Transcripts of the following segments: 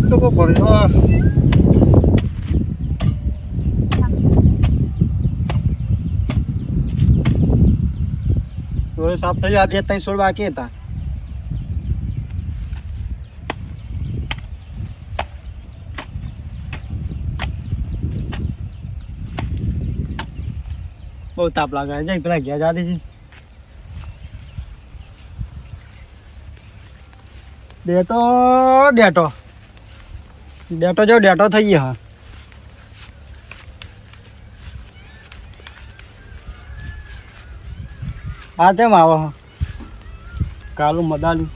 તો કો ભર્યો તો સાફ થઈ આ 2-3 સોળ બાકી હતા બહુ તાપ લાગે છે પેલા ઘેર જા દેજી ડેટો જો ડેટો થઈ ગયા હા કેમ આવો કાલું મદાલું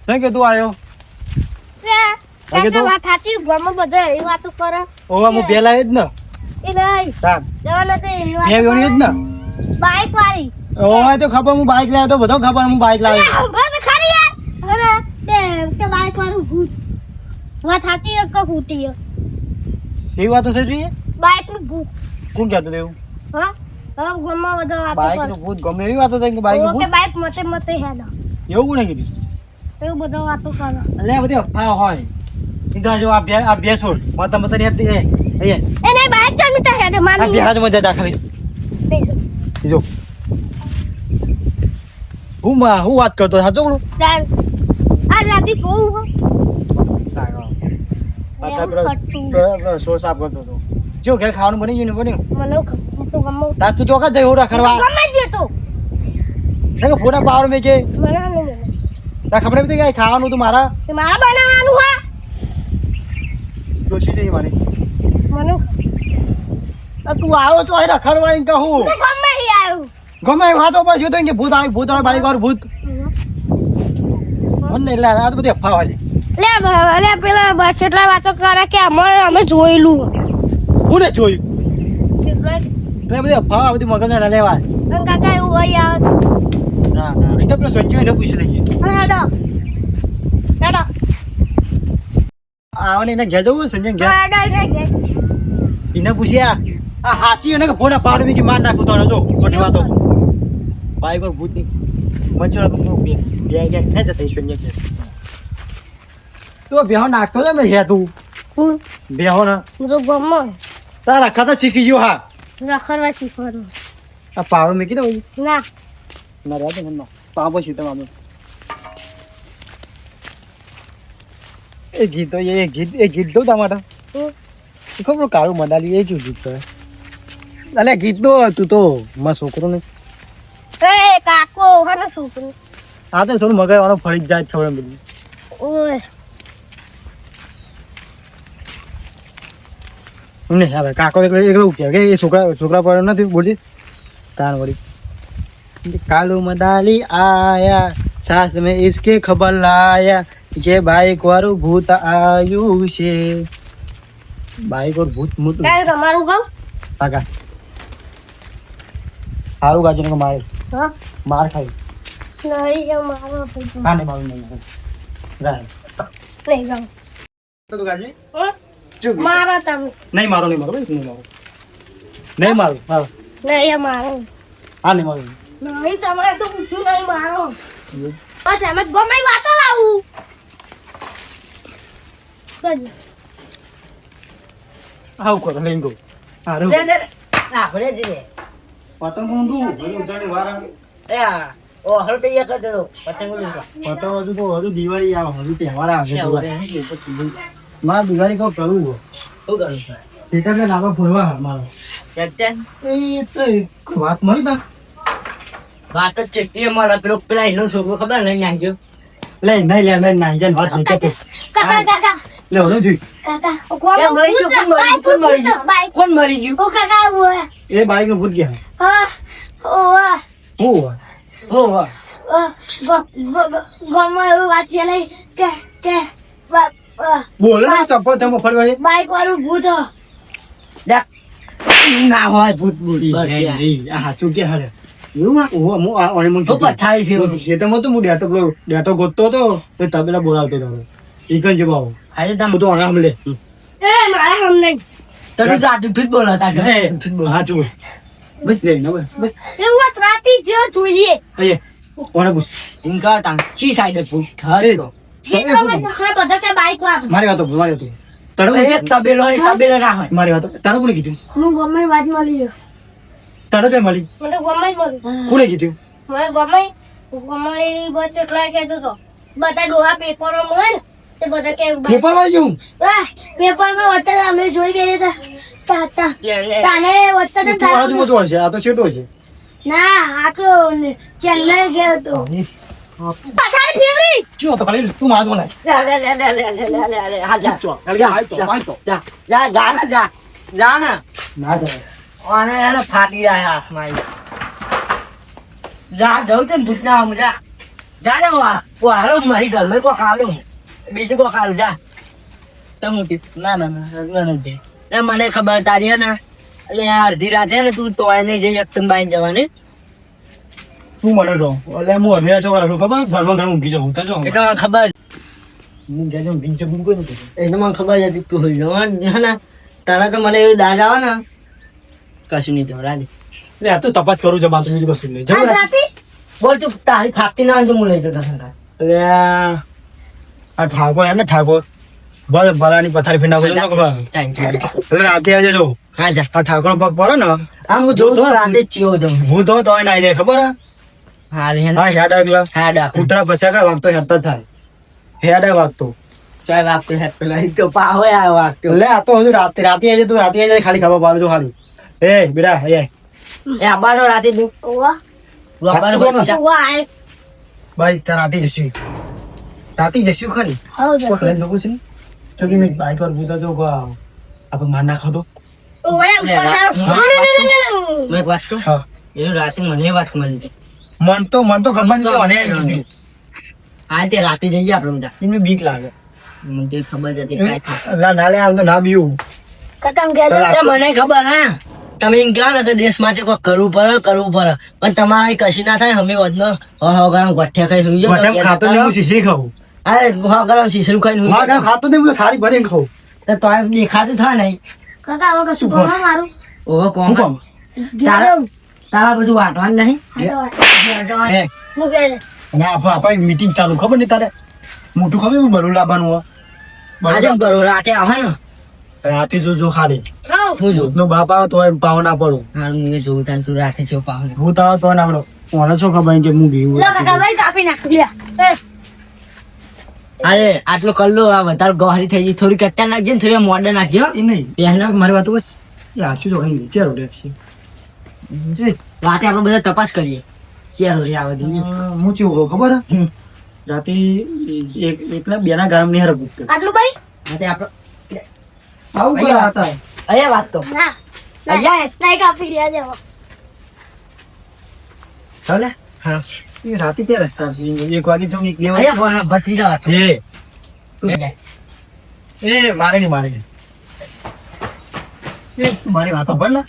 શું કે તું આવ્યો વાત સાચી ગમે બધા એવી વાતો કરે ઓવા હું પેલા જ ને એ નહીં તાર જવાનો તો એવી બે વેણી જ ને બાઈક વાળી ઓવા તો ખબર હું બાઈક લાવ્યો તો બધો ખબર હું બાઈક લાવ્યો બસ ખરી યાર હવે તે બાઈક વાળું ભૂત વાત સાચી એક ફૂટી એવી વાતો છે તી બાઈક નું ભૂત કોણ કહેતું એવું હા હવે ગમે બધા વાતો બાઈક નું ભૂત ગમે એવી વાતો થાય કે બાઈક નું ઓકે ભૂત બાઈક મતે મતે હેડો એવું કોને કીધું એવું બધા વાતો કરે એટલે આ બધી અફવા હોય સીધા જો આ બે છોડ મત મત હેતી એ એને બાઈક ચાલતા હેડો આ માની બે હાથ મજા દાખલી જો હું વાત કરતો સાચો બોલું જાન આ રાતી જોઉં હો સોળ સાફ કરતો હતો જો ઘેર ખાવાનું બની ગયું ને બન્યું મને તો ગમો તાર તું ચોખા જઈ હોડા કરવા ગમે જ તો ફોટા પાવર મેં કે મને નહીં તાર ખબર નથી કે ખાવાનું તું મારા તે મારા બનાવવાનું હા ડોસી જઈ મારી મને તું આવ્યો છો અહીં રખડવા એમ કહું તો ગમે હી આવ્યું ગમે એ વાતો પર જોતો કે ભૂત આવે બાઈક વાળું ભૂત મને એટલે આ તો બધી અફવા વાળી લે પેલા કેટલા વાતો કરે કે અમે જોયેલું હું ને જોયું કેટલા એટલે બધી અફવા બધી મગજ ના લેવાય કાકા એવું હોય આવે ના એટલે પેલો સંજય એને પૂછી લઈએ હેડો આવને એને ઘેર જવું સંજય ઘેર હેડો એને પૂછ્યા આ હાચી એને કે ફોટા પાડું મેં કે માર નાખું તો જો મોટી વાતો બાઈક પર ભૂત ની મચરા તો બે કે ને જતા સંજય છે તો બેહો નાખતો છે મે હે તું બેહો ના હું તો ગમો તારા ખાતા શીખી ગયો હા રખડવા શીખવાનું આ પાવર મેં કીધું ના ના રાતે મન પાપો છે તમારો એ ગીત દો તમારે ખબર કાળું મદાલી એ જ ગીત કરે અલે ગીત દો તું તો મારા છોકરો ને એ કાકો હને છોકરો આ તો થોડું મગજ વાળો ફરી જાય ખબર બધી ઓય ને હવે કાકો એકલો ઉઠ્યા કે એ છોકરા પર નથી બોલતી તાન વળી કાળું મદાલી આયા સાથ મેં ઇસકે ખબર લાયા કે બાઈક વાળું ભૂત આયું છે બાઈક વાળું ભૂત મોટું કાઈ તમારું ગાવ કાકા સારું ગાજુ ને મારે હા માર ખાઈ નહીં જો મારો ભાઈ કાને મારું નહીં રાય નહીં ગાવ તો ગાજી હો મારા તમે નહીં મારો નહીં મારો નહીં મારો હા નહીં મારો નહીં તમારે તો પૂછ્યું નહીં મારો બસ એમ જ ગમે વાતો લાવું આવું કરો લઈને ગો હારું આપણે જઈએ પતંગ ઊંધું ઉધાણી વાર ઓ હર તૈયાર કરી દેજો પતંગ ઉડવા પતંગ હજુ દિવાળી આવે હજુ તહેવાર આવે મારા દિવાળી કહું કરવું શું કરું એટલે કે લાવા ફોડવા મારો કેપ્ટન એ તો એક વાત મળી તા વાત જ છે કે મારા પેલા એનો છોકરો ખબર લઈને આવ્યો લઈ નહીં નાઈ જાય વાત નહીં કરતો કાકા લે ઓલો જોઈ કાકા કોણ મરી ગયું ઓ કાકા ઓય એ બાઈક નું ભૂત ગયા હા ઓય હું હો હો ગમે એવું વાત ચાલે કે બોલ ને ચપ્પલ તમે ફરવા બાઈક વાળું ભૂત ના હોય ભૂત ભૂત આ હાચું કે હારે એવું હું પથારી ફેરવું ખેતરમાં તો હું ડેટો ગોતતો હતો તો તબેલા બોલાવતો હતો ઈકન જવાબ હાજે હું તો આમ લે એ મારા હમ નહીં તો તું જાતું તું જ બોલાતા હાચું બસ લે ને બસ એવું રાતી જો જોઈએ અહીંયા ઓને પૂછ ઇનકા તાંચી સાઈડ પૂછ હરી ક્ષેત્રમાં નખરા બધા કે બાઈક વાળો મારી વાતો મારી વાતો તારું એ તબેલો ના હોય મારી વાતો તારું કોને કીધું હું ગમે વાત મળી તારું કઈ મળી મને ગમે મળી કોને કીધું મને ગમે બસ એટલા કહેતો તો બધા ડોહા પેપરો હોય ને તે બધા કે પેપર વાંચ્યું પેપર માં વચ્ચે અમે જોઈ ગયા હતા તાને વચ્ચે તો તું આજુ મોટો હશે આ તો છેટો છે ના આ તો ચેન્નઈ ગયો તો પથારી ફેરવી જો તો ખાલી તું માર બોલાય જા ને ના તો અને એને ફાટી જાય હાથમાં જા જવું છે ને ભૂતના જા જા ને હાલો મારી ઘરમાં કોક હાલું બીજું કોક હાલું જા ના નથી મને ખબર તારી હે ને એટલે અડધી રાતે ને તું તો એને જઈ એકદમ બાઈને જવાની તું મને તો એટલે હું અધ્યા છો ખબર ઘરમાં ઘણું ઊંઘી જાઉં તો જો એ તો મને ખબર હું જાજો ઊંઘી જવું કોઈ નથી એ તો મને ખબર હતી તું હોઈ જવાનું હે ને તારા તો મને એવું દાજ આવે ને કશું નહીં તો રાજી એટલે આ તો તપાસ કરું છે બાજુ બીજી વસ્તુ નહીં જવું આજ રાતે બોલ તું તારી ખાતી ના હું લઈ જતો એટલે આ ઠાકોર એમ ને ઠાકોર ભલાની પથારી ફેંડા બોલો ખબર એટલે રાતે આજે જો હા જા આ ઠાકોર પગ પડે ને આમ હું જોઉં છું રાતે ચીયો જમ હું તો તોય ના જાય ખબર હે? હા રે હા હેડ આગલા હા ડાક કૂતરા પછા કર વાગતો હેડતા જ થાય હેડ વાગતો ચાલ વાગતો હે પેલા તો પાવે આ વાગતો એટલે આ તો હજુ રાતે આજે તું રાતે આજે ખાલી ખબર પાડો જો ખાલી એ બેટા એ એ આબાનો રાતે તું ઓવા આબાનો ઓવા આય ભાઈ તાર રાતે જશું રાતે જશું ખરી હાઉ જા કોઈ લોકો છે ને જો કે મેં બાઈક પર પૂછા તો આપણે માર નાખો તો ઓય મેં વાત કરું હા એ રાતે મને વાત મળી મન તો ખબર નહીં મને આ તે રાતે જઈએ આપણે બધા એમને બીક લાગે મને તે ખબર જ હતી કાંઈ થાય. ના ના લે આમ તો ના બીવું કકમ કે એ મને ખબર હા તમે એમ કહો ને કે દેશ માટે કોઈ કરવું પડે પણ તમારા કશી ના થાય અમે વધનો ગરમ ગઠ્ઠિયા ખાઈ સુઈ બટામ ખાતો નહીં હું શીશી ખાઉં અરે ગરમ શીશરું ખાઈ સુઈ બટામ ખાતો નહીં હું તો થાળી ભરીને ખાઉં તો એમ દેખાતું થાય નહીં કાકા હવે કશું કોણ મારું ઓહો કોણ હું કોમ તારા બધું વાટવાનું નહીં હે હું કે અને આપણે મીટિંગ ચાલુ ખબર નહીં તારે મોટું ખબર હું બરું લાવવાનું હોય આજે કરો રાતે આવે ને રાતે જો ખાલી હાઉ શું જો નો બાપ આવે તો એમ પાવ ના પડું હારું એ જોઉં તાન તું રાતે છો પાવ ભૂત આવે તો ના પડો મને શું ખબર કે હું બીવું લો કાકા ભાઈ કાપી નાખ લ્યા અરે આટલો કલ્લો આ વધારે ગોહરી થઈ ગઈ થોડીક અત્યાર નાખજે ને થોડી મોડર્ન નાખજો એ નહીં પહેલા મારી વાત બસ એ આશું તો અહીં ચાલો ટેક્સી રાતે આપણે બધા તપાસ કરીએ ચાલો રે આવે દઈએ હું ચેવું ખબર હે રાતે એકલા બેના ગામ ની હરક આટલું ભાઈ રાતે આપણે આવું કયા હતા અહીંયા વાત તો ના અહીંયા નહીં કાપી લ્યા દેવો ચાલે હા એ રાતે ત્યાં રસ્તા છે. એક વાગે જાઉં એક બે વાગે અહીંયા ભત્રીજા વાત એ મારે નહીં મારે નહીં. એ તું મારી વાત સાંભળ ને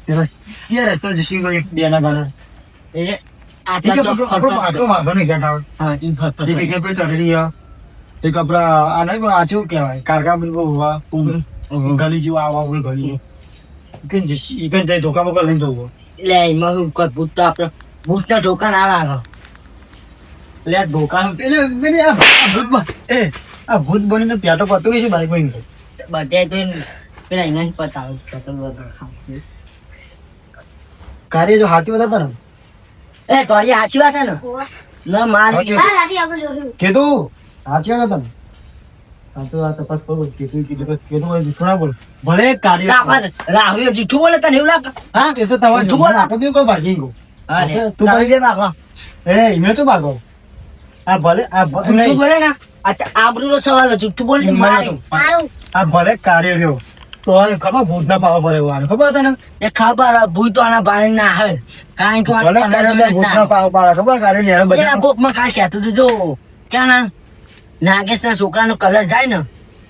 એ રસ્તા જશું એક બેના ગાના એ આટલા ચોપડો આપણો વાંધો નહીં ગયા હા ઈ એક ભત્રીજા એક આપણે ચડેલી એક આપડા આ નહીં આ શું કહેવાય કારકા ગલી જેવું આવા ગલી કઈ જાય ધોકા બોકા લઈને જવું લે એમાં શું કર ભૂત તો આપણે ભૂતના ઢોકા ના આવે એટલે આ ધોકા એટલે આ ભૂત બનીને પેટો પતું નહીં છે બાઈક બની બધે તો પેલા એના પતાવ કાર્ય જો હાથી હતા ને એ તારી સાચી વાત છે ને ના મારી હા રાતે આપણે જોયું કીધું સાચી હતા ને આ તો આ તપાસ કરું કીધું થોડા બોલ ભલે કાર્ય રાહુલ જીઠું બોલે તને એવું લાગે હા એ તો તમારે જુઠ્ઠું બોલે. આ તો બી કોઈ ભાગી ગયું અરે તું તું જે માગો એ એમને તો ભાગો આ ભલે આ જુઠ્ઠું બોલે ને આબરૂનો સવાલ છે. જુઠ્ઠું બોલે તો મારે મારું આ ભલે કાર્ય રહ્યો તો આ ખબર ભૂત ના પાવા પડે એવું ખબર હતા ને એ ખબર ભૂત તો આના બારે ના આવે કારણ કે ભલે કાર્ય ભૂત ના પાવા પડે ખબર કાર્ય ને એને બધા કોકમાં કાંઈ કહેતું હતું જો ક્યાં ના નાગેશ ના છોકરાનો કલર જાય ને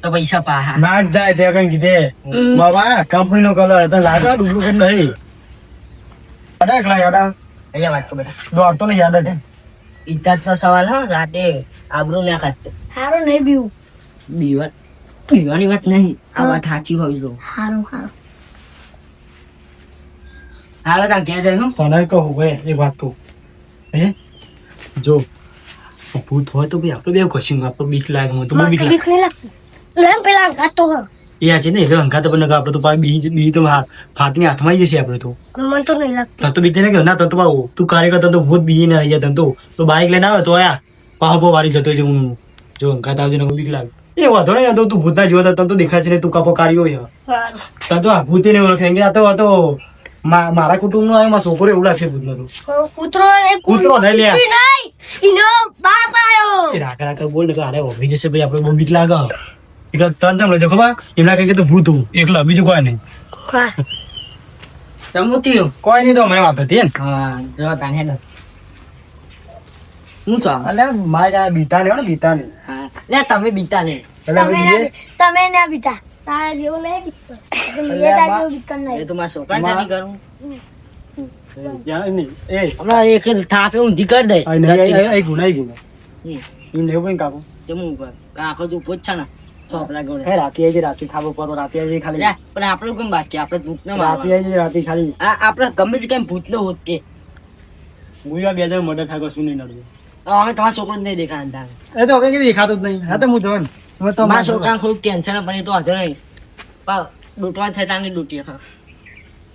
તો પૈસા પાહા નાક જાય ત્યાં કઈ કીધે બાબા કંપની નો કલર હતો લાગે ડુપ્લિકેટ નહીં અડા એકલા યાડા અહીંયા વાત તો બેટા દોડતો ને યાદ જ ઇજ્જત નો સવાલ હા રાતે આબરૂ ના ખાસ્તે સારું નહીં બીવું બીવાની વાત નહીં આ વાત સાચી હોવી જો સારું સારું હાલો તાર ક્યાં જાય તને કહું ભાઈ એક વાત કહું હે જો ભૂત હોય તો ભાઈ આપણે બે કશું આપણે બીક લાગે મને તો બહુ બીક મને લાગે બીક નહીં લાગતી લેમ પેલા ગાતો હો એ આ છે ને એટલે અંકા તો પણ આપણે તો પાછી બી તો ફાટની હાથમાં આવી જશે આપણે તો મને તો નહીં લાગતું તને તો બીક નહીં લાગે ના તને તો પાછું તું કાર્યકર તને તો ભૂત બીજી ને આવી જાય તને તો બાઇક લઈને આવે તો આયા પાહો વારી જતો હોય હું જો અંકા આવજે ને બીક લાગે એ વાંધો નહીં તો તું ભૂત ના જોવા તને તો દેખાશે ને તું કાપો કાર્યો હોય સારું. તને તો આ ભૂતે નહીં ઓળખે આ તો મારા કુટુંબ નો મારા છોકરો એવું લાગશે ભૂત નો કૂતરો નહીં કૂતરો નહીં લે. એનો બાપ આવ્યો એ રાકા રાકા બોલ ને કે અરે ઓભી જશે ભાઈ આપણે બહુ બીક લાગે એટલે તને કેમ લેજો ખબર એમના કઈ કે ભૂત હું એકલા બીજું કોઈ નહીં હા. તમું થયું કોઈ નહીં તો મને વાપરે તે ને હા જો તાને હેડો હું છો અલે મારા બીતા ને બીતા ને હા લે તમે બીતા ને એટલે હવે બીજે તમે ના બીતા તારા જેવું નહીં બીતો મેં તારા જેવું બીતો એ નહીં તો મારા છોકરા નથી કરું ત્યાં નહીં એ હમણાં એક થાપે ઊંધી કરી દે આ નહીં આ ગુનાઈ ગયું હમ. એ લેવું કઈ કાકો જમવું ઉપર કાકો તું પૂછ ના ચોપડા ગોળે હે રાતે આવી રાતે ખાવો પડો રાતે આવી ખાલી લે, પણ આપણે કેમ વાત છે આપણે ભૂત ના રાતે આવી રાતે ખાલી આપણે ગમે તે કેમ ભૂત નો હોત કે મુયા બે હજાર મર્ડર થાય કશું નહીં નડવું અમે તમારા છોકરો નહીં દેખાતા એ તો કઈ દેખાતું જ નહીં હા તો હું જોઉં ને હવે તો મારા છોકરા થોડું ટેન્શન પણ એ તો વાંધો નહીં પણ ડૂટવા થાય તાની ડૂટી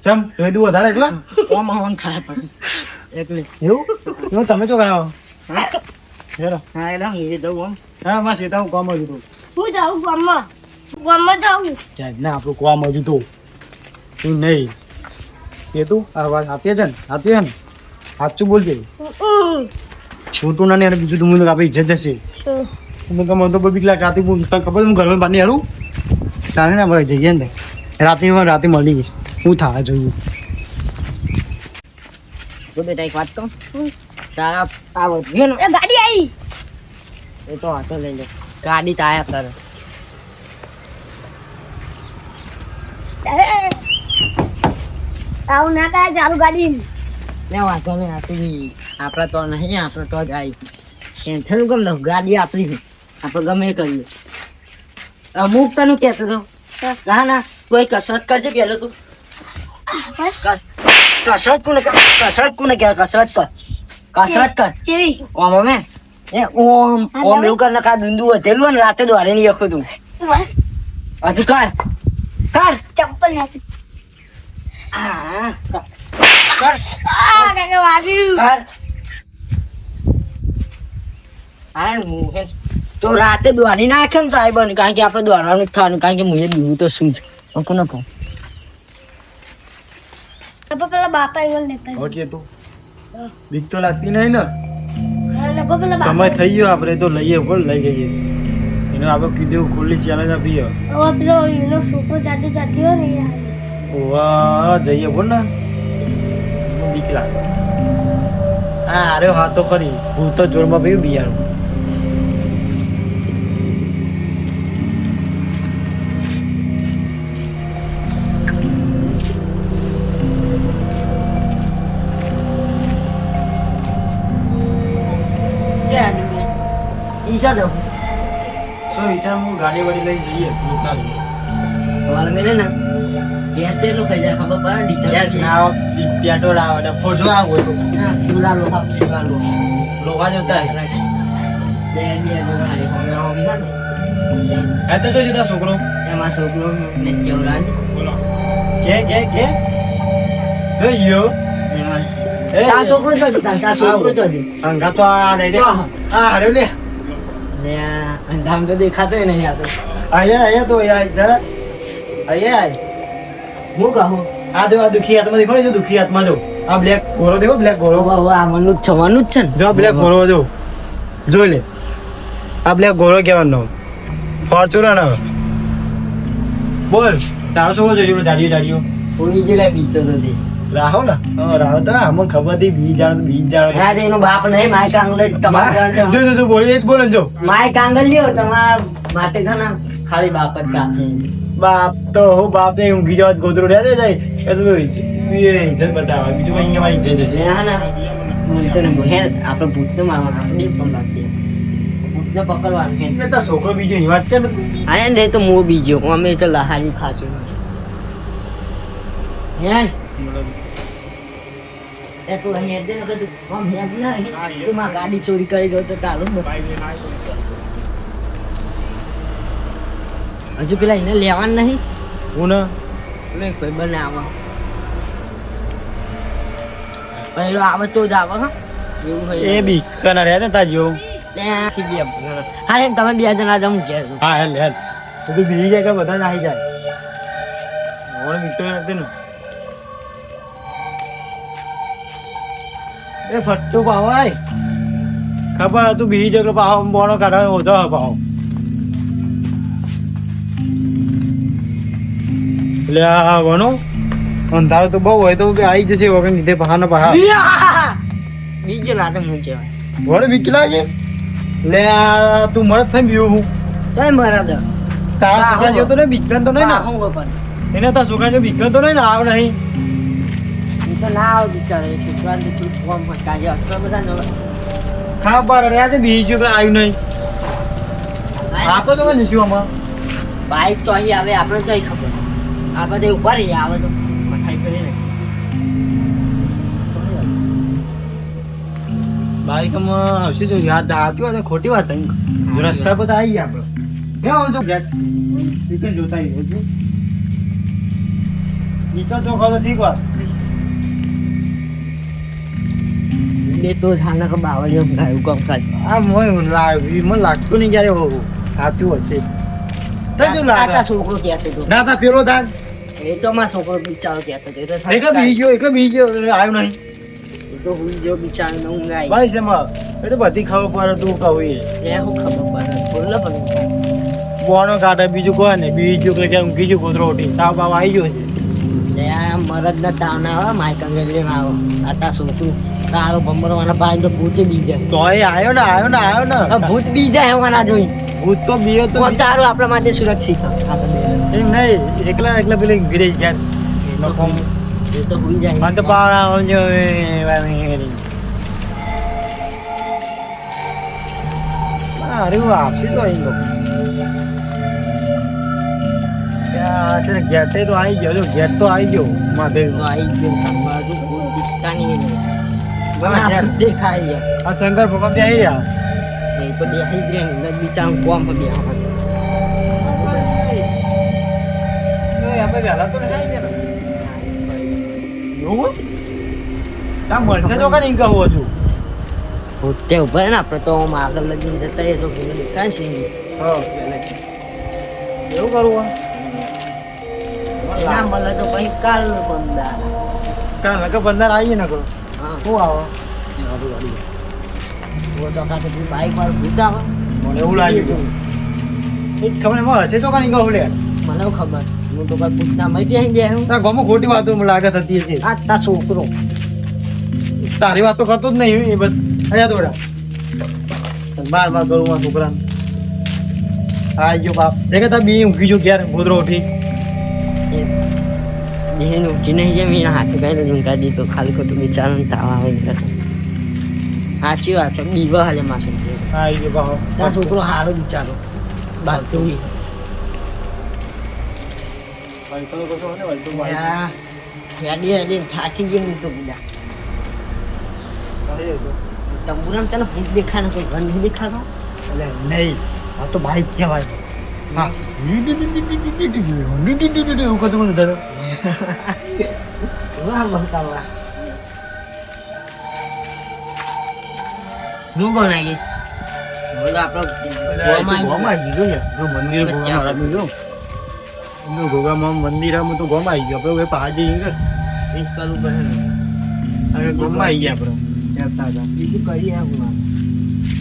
ચમ તો તું વધારે એકલા ઓમ ઓમ થાય પણ એટલે એવું એવું તમે શું કરાવો હેલો હા એટલે એ તો ઓમ હા માં સીતા હું કામ હજુ તો હું જાઉં ગામમાં જાઉં સાહેબ ના આપણું કામ હજુ તો તું નહીં એ તું આ વાત સાચી છે ને સાચી છે ને સાચું બોલજે છોટું ના ને બીજું તું મને આપણે ઇજ્જત જશે તમે કમ તો બીક લાગે રાતે હું તને ખબર હું ઘરમાં બાંધી હારું તારે ના મળે જઈએ ને રાતે મળી ગઈશ હું થવા જોઈએ તો બેટા એક વાત કહું તારા આ વધ્યો ને એ ગાડી આવી એ તો હાથો લઈ લે ગાડી તાયા કરે આવું ના થાય ચાલુ ગાડી ને વાંધો નહીં આપણી આપણે તો નહીં આપણે તો જ આવી ટેન્શન કેમ લઉં ગાડી આપણી છે આપણે ગમે એ કરીએ અમુક તને કહેતો હતો ના ના તું એ કસરત કરજે પેલો તું બસ કસરત કોને કસરત કોને કહેવાય કસરત કર કસરત કર જેવી ઓમ અમે એ ઓમ ઓમ એવું કર ને કા દુંદુ વધેલું હોય ને રાતે દ્વારે નહીં આખું તું બસ હજુ કર કર ચપ્પલ નાખી હા કર કાકા વાગ્યું કર હા હું હે તો રાતે દ્વારી નાખે ને સાહેબ કારણ કે આપણે દ્વારવાનું જ થવાનું કારણ કે હું એ બીવું તો શું છે કોને કહું પેલા બાપા એવું લેતા ઓકે તું બીક તો લાગતી નહીં ને પેલા સમય થઈ ગયો આપણે તો લઈએ બોલ લઈ જઈએ એને આપણે કીધું ખુલ્લી ચેલેન્જ આપીએ બાપા પેલો એનો છોકરો જાતે જાતી હોય ને યાર ઓવા જઈએ બોલ ને બીક લાગે હા અરે હા તો ખરી હું તો જોરમાં ભાઈ બિયારું ઈચ્છા દો શું વિચાર હું ગાડી વાડી લઈ જઈએ ભૂતના તમારે મેલે ને ગેસ તેટલું ખાઈ જાય ખબર પડે ડીઝલ યસ ના પેટ્રોલ આવે ને ફોજો આવો તો હા સુલા લોહા સુલા લોહા લોહા જતા બે બે લોહા એ હવે આવી ના હે તો જતા છોકરો એમાં છોકરો ને કેવરાજ બોલો કે યો એમાં એ તા છોકરો છો તા છોકરો છો અંગા તો આ દે દે આ હરે લે ને અંધામ તો દેખાતો નહીં આ તો આયા તો યાર જરા આયા હું કહું આ દે આ દુખી હાથમાં દેખો ને જો દુખી હાથમાં જો આ બ્લેક ગોરો દેખો બ્લેક ગોરો હવે આ મનનું જ છવાનું જ છે ને જો આ બ્લેક ગોરો જો જોઈ લે આ બ્લેક ગોરો કહેવાનો ફોર્ચ્યુનર બોલ તારો શું જોયું દાડીઓ ઉડી ગયેલા બીતો તો તે રાહુલ રાહુલ તો આમાં ખબર હતી બીજ જાણ હા એનો બાપ નહીં માય કાંગલ તમારા જો જો બોલે જ બોલે જો માય કાંગલ લ્યો તમારા માટે છે ને ખાલી બાપ જ કાપે બાપ તો હું બાપ ને ઊંઘી જવા ગોદરું રહ્યા જાય એ તો ઇજ્જત બતાવે બીજું કઈ અહીંયા ઇજ્જત હશે હા ના બોલતો ને હે આપણે ભૂતને મારવાના ડીપ પણ લાગીએ ભૂતને પકડવાનું છે એટલે તાર છોકરો બીજો એની વાત કર હા ને તો મો બીજો અમે તો લહારી ખાચું હે એ તું અહીંયા દે કે તું આમ હેડ નહીં તું માં ગાડી ચોરી કરી ગયો તો ચાલો ને હજુ પેલા એને લેવાનું નહીં હું ને નહીં કોઈ બને આવા પહેલો આવે તો જ આવે હા એવું હોય એ બી કના રહે ને તાજો ત્યાંથી બે હા એમ તમે 2 જણા જમ ઘેર હા હેલ હેલ તું બીજી જાય કે બધા જ આવી જાય ઓણ મિત્ર નથી ને એ ફટ્ટુ પાવાય ખબર હતું બીજી જગ્યા પાવ બોનો કાઢવા ઓછો પાવ એટલે આ વનો અંધારો તો બહુ હોય તો આવી જશે વગર લીધે પહાનો પહા બીજો લાટે હું કહેવાય વડે વિકલા છે લે આ તું મરદ થઈ બીવું હું ચાલ મારા દે તારા છોકરા જેવો તો નહીં બીકન તો નહીં ને હું પણ એને તારા છોકરા જેવો બીકન તો નહીં ને આવ નહીં હું તો ના આવ બિચારે છોકરા તો તું ફોન પર કાજે આટલા બધા ન ખબર રે આજે બીજું કઈ આવ્યું નહીં આપણે તો કઈ શું આમાં બાઈક ચોહી આવે આપણે ચોહી ખબર આ બધે ઉભા રહી આવે તો મઠાઈ કરીને બાઈકમાં હશે તો યાદ આવતી હોય તો ખોટી વાત નહીં રસ્તા પર તો આવી ગયા આપણે ક્યાં આવો છો ગેટ વિકન જોતા આવ્યો છું વિકન તો ખાતો ઠીક વાત બે તો જાને કે બાવળિયો ગાયું કામ કાજ આ મોય મને લાગતું નહીં ક્યારે હોવું સાચું હશે તને લાગે આ છોકરો કે છે તો ના તા પેલો દાન એ તો માં છોકરો બિચારો કે હતો એકલો બીજો આવ્યો નહીં એ તો હુઈ જો બિચારો ને ઊંઘ આવી ભાઈ સેમાં એ તો બધી ખબર પડે તું કહું એ એ હું ખબર પડે બોલ પણ બોનો કાઢે બીજું કોઈ ને બીજું કે કેમ બીજું ગોદરો ઉઠી તાવ બાવ આવી ગયો છે એ મરદ ના તાવ ના આવે માઈક અંગ્રેજી માં આવો આટા છોકરું તારો ભમરવાના ભાઈ તો ભૂતે બીજા તો એ આવ્યો ને ભૂત બીજા હેવાના જોઈ ભૂત તો બીયો તો તારું આપણા માટે સુરક્ષિત એમ નહીં એકલા પેલી ગિરેજ ગયા એ તો હુઈ જાય મને તો પાવડા અરે હું આપશે તો અહીં લોકો ગેટે તો આવી ગયો ગેટ તો આવી ગયો માધે તો આવી ગયો બાજુ ભૂત દિખતા નહીં દેખાય આ શંકર ભગવાન ત્યાં આવી રહ્યા એ તો દેખાઈ ગયા ને બિચારા કોમ પર બેહવા આપણે વહેલા તો નથી આવી ગયા એવું ત્યાં મળશે તો કઈ કહું હજુ ભૂતે ઉભા ને આપણે તો આમ આગળ લગીને જતા એ તો પેલો દેખાય છે એવું કરવું ના મળે તો પછી કાલ બંદા કાલ નકર બંદર આવીએ ને કરો હા શું આવો ચોકા તો બાઈક વાળું ભૂત આવે મને એવું લાગ્યું છે એ ખબર એમાં હશે તો કઈ કહું લે મને ખબર હું તો કઈ પૂછના મળી આવી જાય હું તારા ગામમાં ખોટી વાતો મને લાગે થતી હશે આ તા છોકરો તારી વાતો કરતો જ નહીં એ બધ અહીંયા દોડા બાર કરું આ છોકરા હા ગયો બાપ એ કે તાર બી ઊંઘી જો ઘેર ગોદરો ઉઠી બહેન ઉઠી નહીં જાય મેં હાથે કઈ ઊંઘા દીધો ખાલી ખોટું બિચારાને તાવ આવે સાચી વાત છે બીવા હાલે માં સમજે હા ગયો બાપ ત્યાં છોકરો હારો બિચારો બાળતો થાકી ગયો હું તો બીજા તંબુરામ તને ભૂત દેખાય ને કોઈ ઘર નહીં દેખાતો એટલે નહીં આ તો બાઈક કહેવાય હા એવું કતું મને ધરો હું બનાવી મંદિરમાં તો ગોમ આવી ગયો આપણે પહાડી રીચ કરવું પડે હવે ગોમમાં આવી ગયા આપણે બીજું કરીએ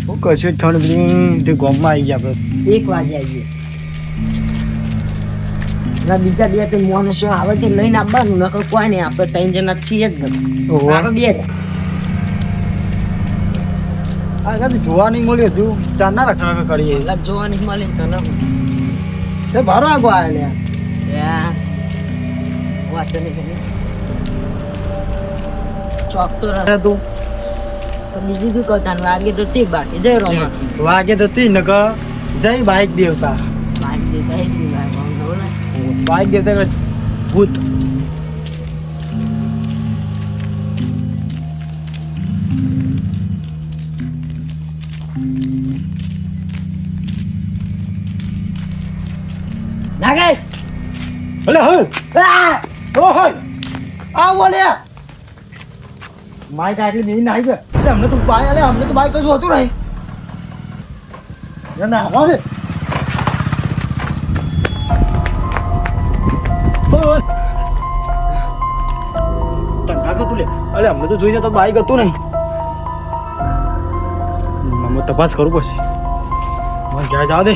હું કશું ઠંડ બધી ગોમમાં આવી ગયા આપણે 1 વાગે આવીએ બીજા બે તો માણસો આવે છે લઈને આવવાનું નકર કોઈ નહીં આપણે 3 જણા છીએ જ નથી આપણે 2 જોવા નહીં મળ્યું તું ચાર ના રખડા કરીએ જોવા નહીં મળે તે ભારો આગો આવે વાત નહીં ચોક તો રહે તું બીજું શું કરતા વાગે તો તે બાકી જય રોમા વાગે તો તી નક જય બાઈક દેવતા બાઈક દેતા બાઈક દેવતા ભૂત નાગેશ અલે હે આ! ઓહો આ બોલે માય કાટલી નહીં નાઈ ગયો અરે અમને તો બાઈક કશું હતું નહીં ના આવા દે અરે અમને તો જોઈને તો બાઈક હતું નહીં અમે તપાસ કરું પછી મને ક્યાં જવા દે